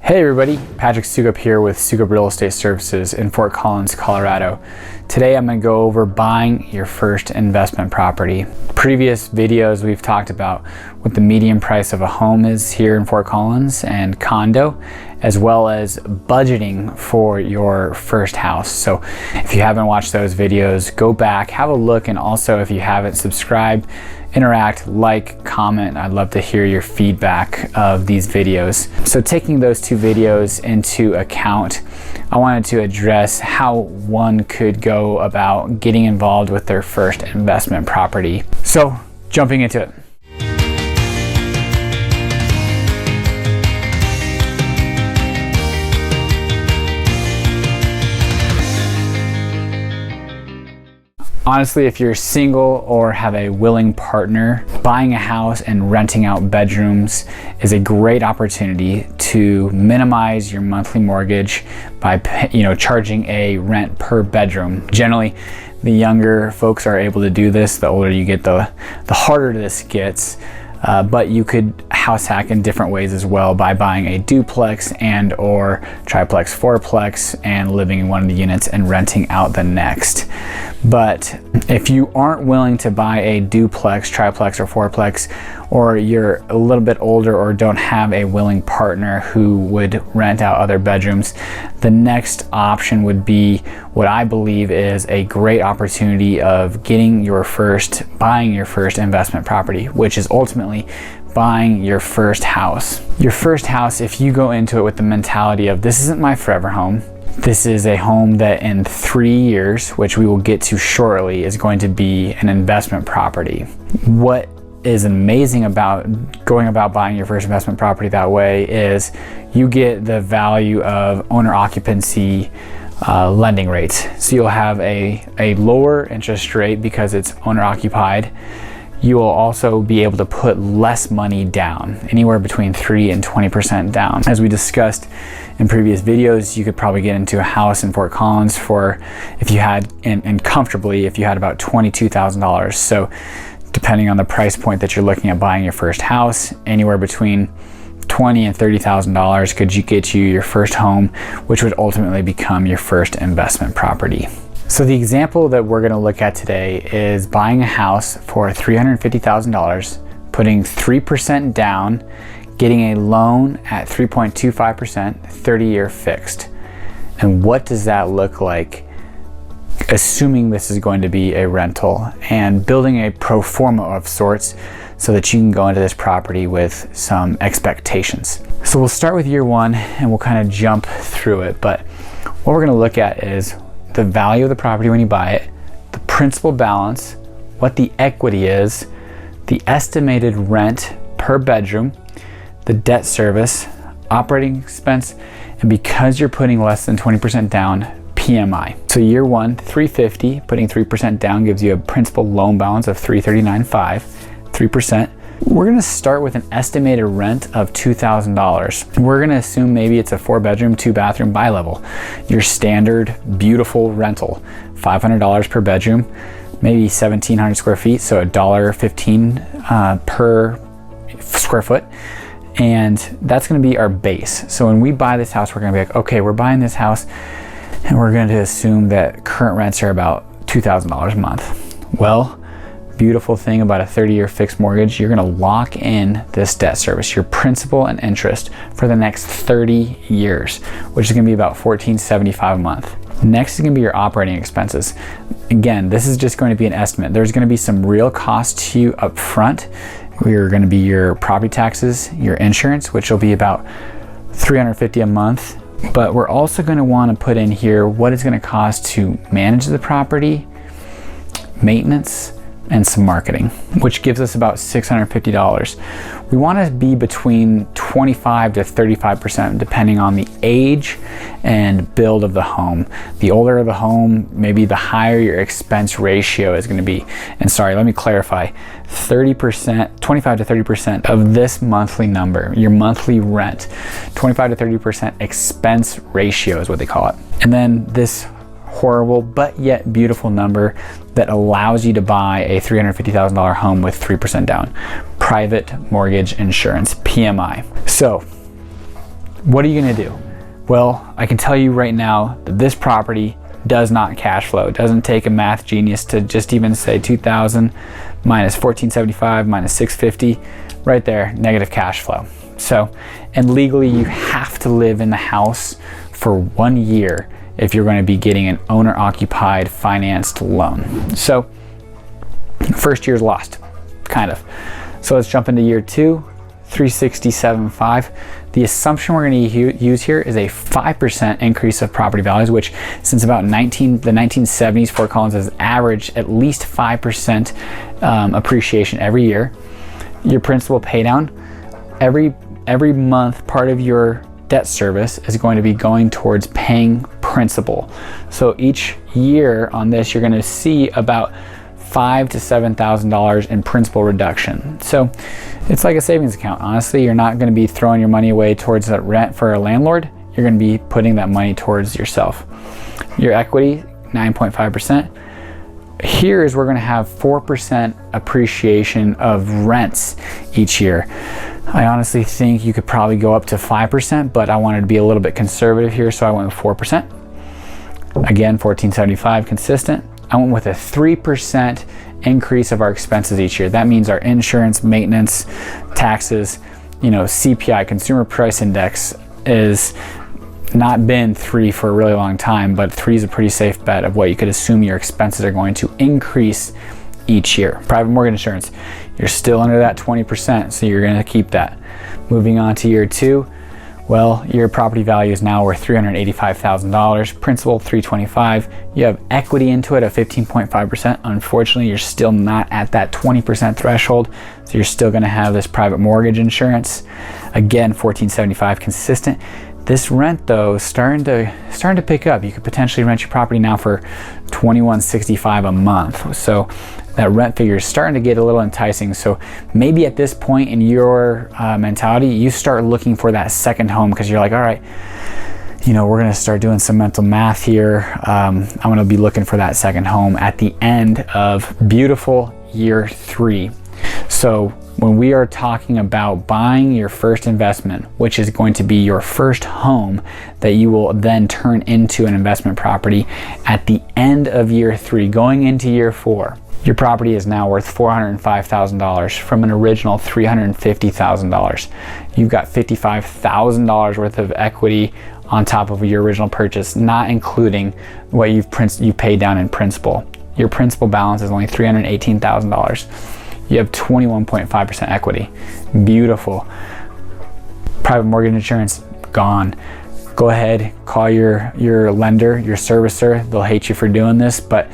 Hey everybody, Patrick Sukup here with Sukup Real Estate Services in Fort Collins, Colorado. Today I'm going to go over buying your first investment property. Previous videos we've talked about what the median price of a home is here in Fort Collins and condo, as well as budgeting for your first house. So if you haven't watched those videos, go back, have a look, and also if you haven't subscribed, interact, like, comment. I'd love to hear your feedback of these videos. So taking those two videos into account, I wanted to address how one could go about getting involved with their first investment property. So jumping into it. Honestly, if you're single or have a willing partner, buying a house and renting out bedrooms is a great opportunity to minimize your monthly mortgage by charging a rent per bedroom. Generally, the younger folks are able to do this. The older you get, the harder this gets. But you could house hack in different ways as well by buying a duplex and or triplex, fourplex, and living in one of the units and renting out the next. But if you aren't willing to buy a duplex, triplex, or fourplex, or you're a little bit older or don't have a willing partner who would rent out other bedrooms, the next option would be what I believe is a great opportunity of buying your first investment property, which is ultimately buying your first house. Your first house, if you go into it with the mentality of this isn't my forever home, this is a home that in 3 years, which we will get to shortly, is going to be an investment property. What is amazing about going about buying your first investment property that way is you get the value of owner occupancy lending rates. So you'll have a lower interest rate because it's owner occupied. You will also be able to put less money down, anywhere between 3 and 20% down. As we discussed in previous videos, you could probably get into a house in Fort Collins for, if you had, and comfortably, if you had about $22,000. So depending on the price point that you're looking at buying your first house, anywhere between $20,000 and $30,000 could get you your first home, which would ultimately become your first investment property. So the example that we're going to look at today is buying a house for $350,000, putting 3% down, getting a loan at 3.25%, 30-year fixed. And what does that look like, assuming this is going to be a rental, and building a pro forma of sorts so that you can go into this property with some expectations. So we'll start with year one and we'll kind of jump through it. But what we're going to look at is the value of the property when you buy it, the principal balance, what the equity is, the estimated rent per bedroom, the debt service, operating expense, and because you're putting less than 20% down, PMI. So year one, $350, putting 3% down gives you a principal loan balance of $339.5, 3%. We're gonna start with an estimated rent of $2,000. We're gonna assume maybe it's a 4-bedroom, 2-bathroom bi-level. Your standard, beautiful rental, $500 per bedroom, maybe 1,700 square feet, so $1.15 per square foot. And that's gonna be our base. So when we buy this house, we're gonna be like, okay, we're buying this house and we're going to assume that current rents are about $2,000 a month. Well, beautiful thing about a 30-year fixed mortgage, you're going to lock in this debt service, your principal and interest, for the next 30 years, which is going to be about $1,475 a month. Next is going to be your operating expenses. Again, this is just going to be an estimate. There's going to be some real costs to you up front. We're going to be your property taxes, your insurance, which will be about $350 a month. But we're also going to want to put in here what it's going to cost to manage the property, maintenance, and some marketing, which gives us about $650. We want to be between 25 to 35% depending on the age and build of the home. The older the home, maybe the higher your expense ratio is going to be. And sorry, let me clarify, 30%, 25 to 30% of this monthly number, your monthly rent, 25 to 30% expense ratio is what they call it. And then this horrible but yet beautiful number that allows you to buy a $350,000 home with 3% down. Private mortgage insurance, PMI. So What are you gonna do? Well, I can tell you right now that this property does not cash flow. It doesn't take a math genius to just even say 2,000 minus 1,475 minus 650, right there, negative cash flow. So, and legally you have to live in the house for 1 year if you're going to be getting an owner-occupied financed loan. So, first year's lost, kind of. So let's jump into year 2, 367.5. The assumption we're going to use here is a 5% increase of property values, which since about the 1970s, Fort Collins has averaged at least 5% appreciation every year. Your principal pay down, every month, part of your debt service is going to be going towards paying principal. So each year on this, you're going to see about $5,000 to $7,000 in principal reduction. So it's like a savings account. Honestly, you're not going to be throwing your money away towards that rent for a landlord. You're going to be putting that money towards yourself. Your equity, 9.5%. Here is we're going to have 4% appreciation of rents each year. I honestly think you could probably go up to 5%, but I wanted to be a little bit conservative here, so I went with 4%. Again, 1475 consistent. I went with a 3% increase of our expenses each year. That means our insurance, maintenance, taxes, CPI, Consumer Price Index, is not been 3 for a really long time, but 3 is a pretty safe bet of what you could assume your expenses are going to increase each year. Private mortgage insurance, you're still under that 20%, so you're gonna keep that. Moving on to year 2, well, your property value is now worth $385,000, principal $325,000. You have equity into it of 15.5%. Unfortunately, you're still not at that 20% threshold, so you're still gonna have this private mortgage insurance. Again, $1,475 consistent. This rent though is starting to pick up. You could potentially rent your property now for $2,165 a month. So that rent figure is starting to get a little enticing. So maybe at this point in your mentality, you start looking for that second home because you're like, all right, we're gonna start doing some mental math here. I'm gonna be looking for that second home at the end of beautiful year 3. So when we are talking about buying your first investment, which is going to be your first home that you will then turn into an investment property at the end of year 3, going into year 4, your property is now worth $405,000 from an original $350,000. You've got $55,000 worth of equity on top of your original purchase, not including what you've paid down in principal. Your principal balance is only $318,000. You have 21.5% equity. Beautiful. Private mortgage insurance, gone. Go ahead, call your lender, your servicer. They'll hate you for doing this, but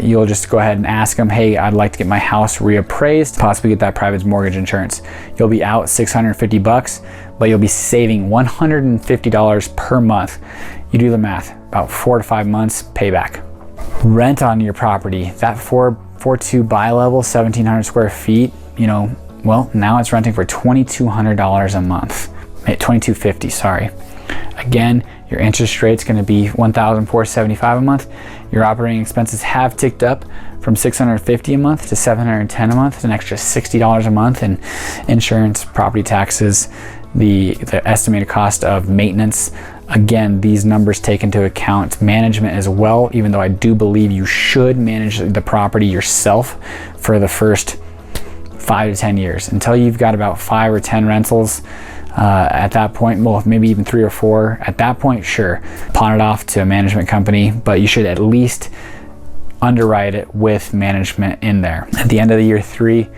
you'll just go ahead and ask them, hey, I'd like to get my house reappraised, possibly get that private mortgage insurance. You'll be out $650, but you'll be saving $150 per month. You do the math, about 4 to 5 months payback. Rent on your property, that 4.2 buy level, 1,700 square feet, well, now it's renting for $2,200 a month. $2,250, sorry. Again, your interest rate's gonna be $1,475 a month. Your operating expenses have ticked up from $650 a month to $710 a month. It's an extra $60 a month in insurance, property taxes, the estimated cost of maintenance. Again, these numbers take into account management as well, even though I do believe you should manage the property yourself for the first 5 to 10 years. Until you've got about 5 or 10 rentals, at that point, well, maybe even 3 or 4, at that point, sure, pawn it off to a management company, but you should at least underwrite it with management in there. At the end of the year 3,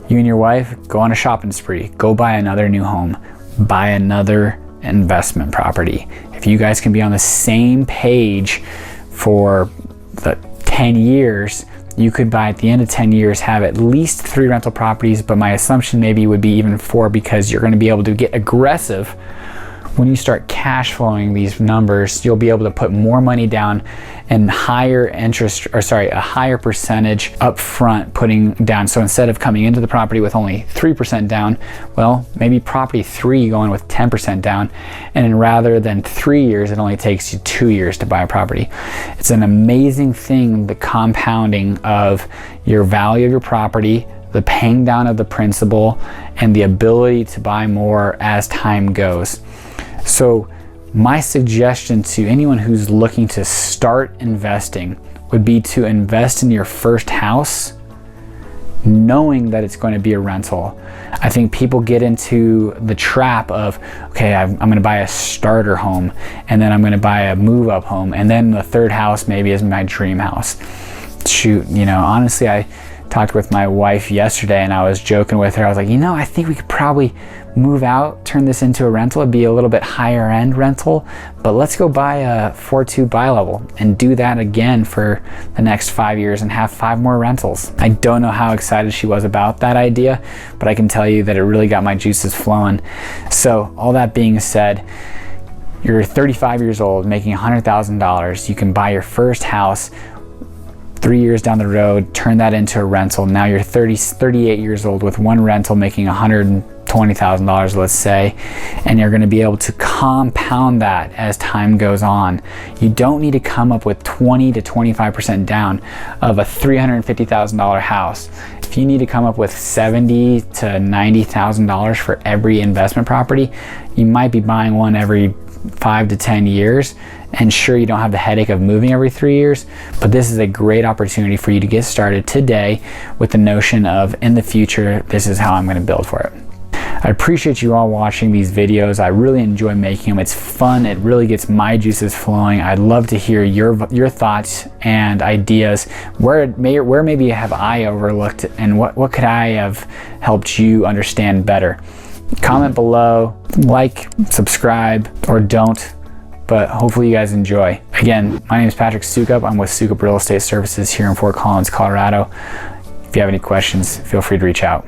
you and your wife go on a shopping spree, go buy another new home, buy another investment property. If you guys can be on the same page for the 10 years, you could by at the end of 10 years have at least 3 rental properties, but my assumption maybe would be even 4 because you're going to be able to get aggressive. When you start cash flowing these numbers, you'll be able to put more money down and a higher percentage up front putting down. So instead of coming into the property with only 3% down, well, maybe property 3 going with 10% down. And then rather than 3 years, it only takes you 2 years to buy a property. It's an amazing thing, the compounding of your value of your property, the paying down of the principal, and the ability to buy more as time goes. So my suggestion to anyone who's looking to start investing would be to invest in your first house knowing that it's going to be a rental. I think people get into the trap of, okay, I'm going to buy a starter home, and then I'm going to buy a move-up home, and then the third house maybe is my dream house. Shoot, honestly, I talked with my wife yesterday and I was joking with her. I was like, I think we could probably move out, turn this into a rental. It'd be a little bit higher end rental, but let's go buy a 4.2 bi-level and do that again for the next 5 years and have 5 more rentals. I don't know how excited she was about that idea, but I can tell you that it really got my juices flowing. So all that being said, you're 35 years old making $100,000. You can buy your first house 3 years down the road, turn that into a rental. Now you're 38 years old with one rental making $120,000, let's say, and you're going to be able to compound that as time goes on. You don't need to come up with 20 to 25% down of a $350,000 house. If you need to come up with $70,000 to $90,000 for every investment property, you might be buying one every 5 to 10 years. And sure, you don't have the headache of moving every 3 years, but this is a great opportunity for you to get started today with the notion of, in the future, this is how I'm going to build for it. I appreciate you all watching these videos. I really enjoy making them. It's fun. It really gets my juices flowing. I'd love to hear your thoughts and ideas. Where maybe have I overlooked, and what could I have helped you understand better? Comment below, like, subscribe, or don't. But hopefully you guys enjoy. Again, my name is Patrick Sukup. I'm with Sukup Real Estate Services here in Fort Collins, Colorado. If you have any questions, feel free to reach out.